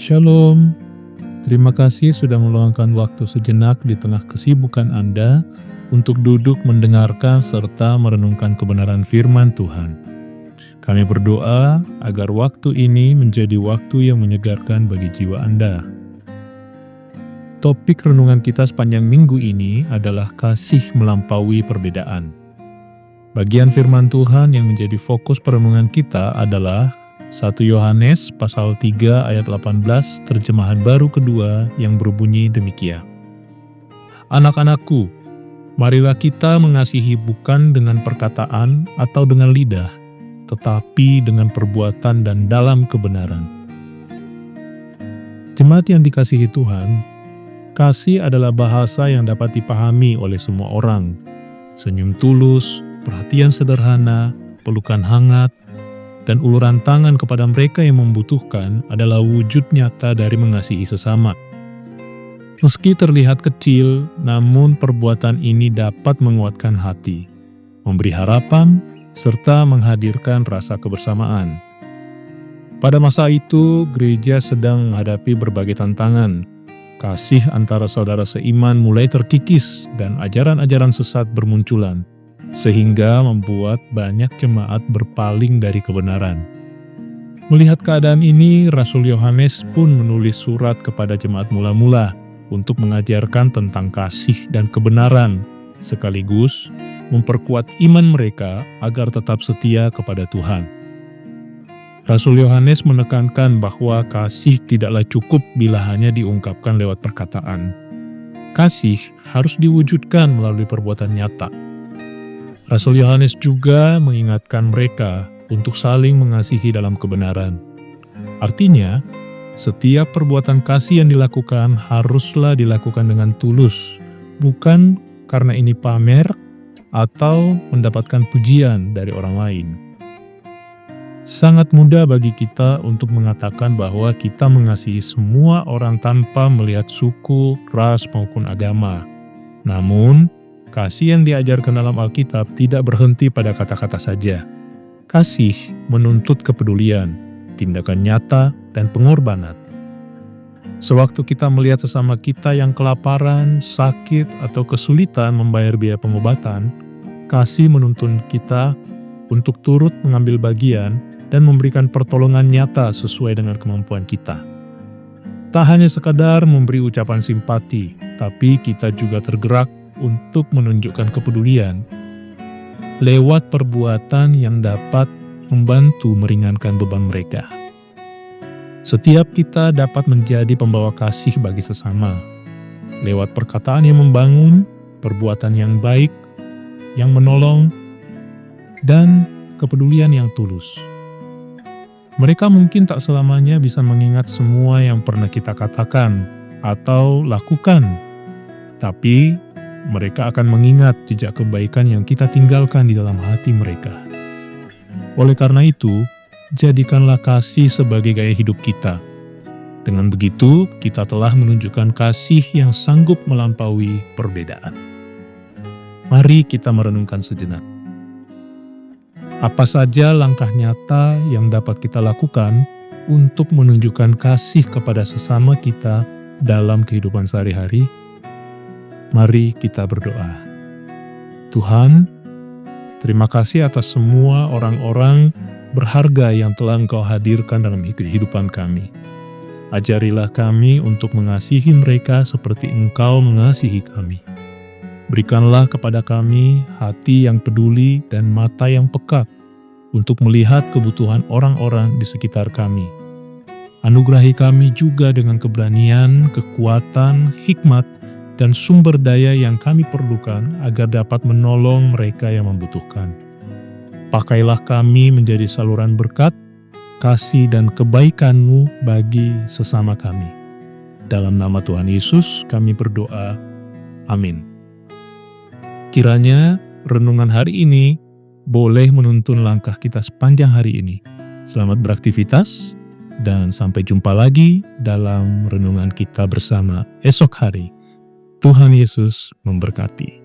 Shalom, terima kasih sudah meluangkan waktu sejenak di tengah kesibukan Anda untuk duduk mendengarkan serta merenungkan kebenaran firman Tuhan. Kami berdoa agar waktu ini menjadi waktu yang menyegarkan bagi jiwa Anda. Topik renungan kita sepanjang minggu ini adalah kasih melampaui perbedaan. Bagian firman Tuhan yang menjadi fokus perenungan kita adalah 1 Yohanes pasal 3 ayat 18 terjemahan baru kedua yang berbunyi demikian. Anak-anakku, marilah kita mengasihi bukan dengan perkataan atau dengan lidah, tetapi dengan perbuatan dan dalam kebenaran. Jemaat yang dikasihi Tuhan, kasih adalah bahasa yang dapat dipahami oleh semua orang. Senyum tulus, perhatian sederhana, pelukan hangat, dan uluran tangan kepada mereka yang membutuhkan adalah wujud nyata dari mengasihi sesama. Meski terlihat kecil, namun perbuatan ini dapat menguatkan hati, memberi harapan, serta menghadirkan rasa kebersamaan. Pada masa itu, gereja sedang menghadapi berbagai tantangan. Kasih antara saudara seiman mulai terkikis dan ajaran-ajaran sesat bermunculan, sehingga membuat banyak jemaat berpaling dari kebenaran. Melihat keadaan ini, Rasul Yohanes pun menulis surat kepada jemaat mula-mula untuk mengajarkan tentang kasih dan kebenaran, sekaligus memperkuat iman mereka agar tetap setia kepada Tuhan. Rasul Yohanes menekankan bahwa kasih tidaklah cukup bila hanya diungkapkan lewat perkataan. Kasih harus diwujudkan melalui perbuatan nyata. Rasul Yohanes juga mengingatkan mereka untuk saling mengasihi dalam kebenaran. Artinya, setiap perbuatan kasih yang dilakukan haruslah dilakukan dengan tulus, bukan karena ini pamer atau mendapatkan pujian dari orang lain. Sangat mudah bagi kita untuk mengatakan bahwa kita mengasihi semua orang tanpa melihat suku, ras, maupun agama. Namun, kasih yang diajarkan dalam Alkitab tidak berhenti pada kata-kata saja. Kasih menuntut kepedulian, tindakan nyata, dan pengorbanan. Sewaktu kita melihat sesama kita yang kelaparan, sakit, atau kesulitan membayar biaya pengobatan, kasih menuntun kita untuk turut mengambil bagian dan memberikan pertolongan nyata sesuai dengan kemampuan kita. Tak hanya sekadar memberi ucapan simpati, tapi kita juga tergerak untuk menunjukkan kepedulian lewat perbuatan yang dapat membantu meringankan beban mereka. Setiap kita dapat menjadi pembawa kasih bagi sesama, lewat perkataan yang membangun, perbuatan yang baik, yang menolong, dan kepedulian yang tulus. Mereka mungkin tak selamanya bisa mengingat semua yang pernah kita katakan atau lakukan, tapi mereka akan mengingat jejak kebaikan yang kita tinggalkan di dalam hati mereka. Oleh karena itu, jadikanlah kasih sebagai gaya hidup kita. Dengan begitu, kita telah menunjukkan kasih yang sanggup melampaui perbedaan. Mari kita merenungkan sejenak. Apa saja langkah nyata yang dapat kita lakukan untuk menunjukkan kasih kepada sesama kita dalam kehidupan sehari-hari? Mari kita berdoa. Tuhan, terima kasih atas semua orang-orang berharga yang telah Engkau hadirkan dalam kehidupan kami. Ajarilah kami untuk mengasihi mereka seperti Engkau mengasihi kami. Berikanlah kepada kami hati yang peduli dan mata yang peka untuk melihat kebutuhan orang-orang di sekitar kami. Anugerahi kami juga dengan keberanian, kekuatan, hikmat, dan sumber daya yang kami perlukan agar dapat menolong mereka yang membutuhkan. Pakailah kami menjadi saluran berkat, kasih dan kebaikan-Mu bagi sesama kami. Dalam nama Tuhan Yesus kami berdoa. Amin. Kiranya renungan hari ini boleh menuntun langkah kita sepanjang hari ini. Selamat beraktivitas dan sampai jumpa lagi dalam renungan kita bersama esok hari. Tuhan Yesus memberkati.